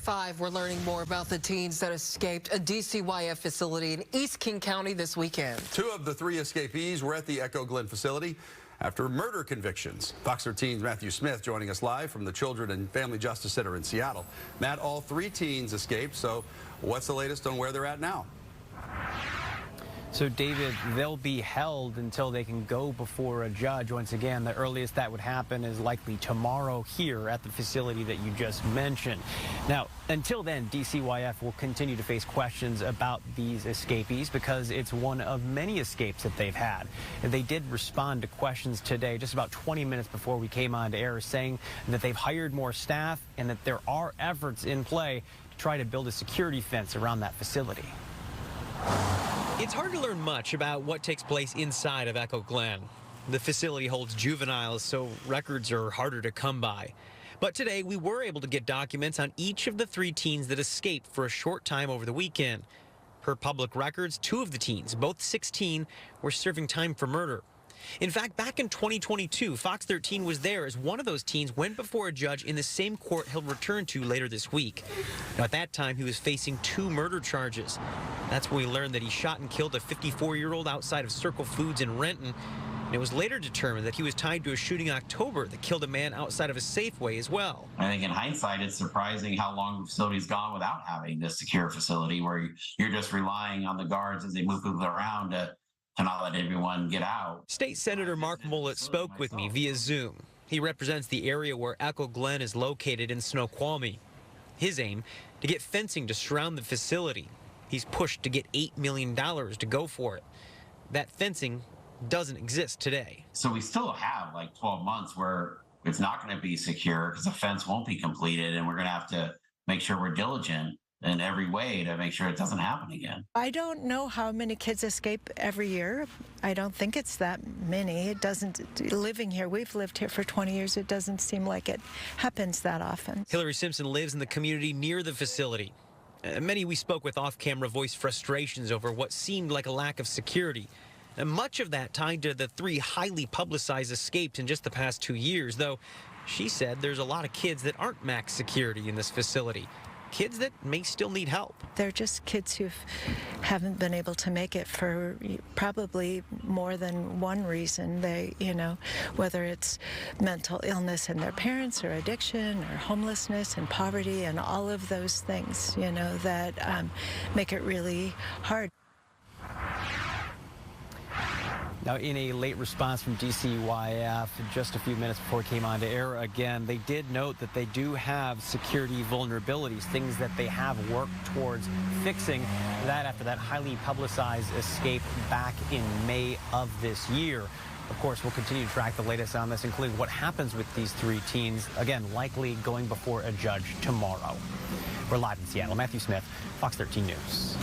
5, we're learning more about the teens that escaped a DCYF facility in East King County this weekend. 2 of the 3 escapees were at the Echo Glen facility after murder convictions. Fox 13's Matthew Smith joining us live from the Children and Family Justice Center in Seattle. Matt, all 3 teens escaped, so what's the latest on where they're at now? So, David, they'll be held until they can go before a judge. Once again, the earliest that would happen is likely tomorrow here at the facility that you just mentioned. Now, until then, DCYF will continue to face questions about these escapees because it's one of many escapes that they've had. And they did respond to questions today, just about 20 minutes before we came on to air, saying that they've hired more staff and that there are efforts in play to try to build a security fence around that facility. It's hard to learn much about what takes place inside of Echo Glen. The facility holds juveniles, so records are harder to come by. But today, we were able to get documents on each of the 3 teens that escaped for a short time over the weekend. Per public records, 2 of the teens, both 16, were serving time for murder. In fact, back in 2022, Fox 13 was there as one of those teens went before a judge in the same court he'll return to later this week. Now, at that time, he was facing 2 murder charges. That's when we learned that he shot and killed a 54-year-old outside of Circle Foods in Renton. And it was later determined that he was tied to a shooting in October that killed a man outside of a Safeway as well. I think in hindsight, it's surprising how long the facility's gone without having this secure facility where you're just relying on the guards as they move people around to not let everyone get out. State Senator Mark Mullet spoke with me via Zoom. He represents the area where Echo Glen is located in Snoqualmie. His aim, to get fencing to surround the facility. He's pushed to get $8 million to go for it. That fencing doesn't exist today. So we still have like 12 months where it's not going to be secure because the fence won't be completed, and we're going to have to make sure we're diligent in every way to make sure it doesn't happen again. I don't know how many kids escape every year. I don't think it's that many. It doesn't, living here, we've lived here for 20 years, it doesn't seem like it happens that often. Hillary Simpson lives in the community near the facility. Many we spoke with off-camera voiced frustrations over what seemed like a lack of security. And much of that tied to the 3 highly publicized escapes in just the past 2 years, though she said there's a lot of kids that aren't max security in this facility. Kids that may still need help. They're just kids who haven't been able to make it for probably more than one reason. They, whether it's mental illness in their parents or addiction or homelessness and poverty and all of those things, that make it really hard. Now, in a late response from DCYF, just a few minutes before it came on to air again, they did note that they do have security vulnerabilities, things that they have worked towards fixing. That after that highly publicized escape back in May of this year. Of course, we'll continue to track the latest on this, including what happens with these 3 teens, again, likely going before a judge tomorrow. We're live in Seattle. Matthew Smith, Fox 13 News.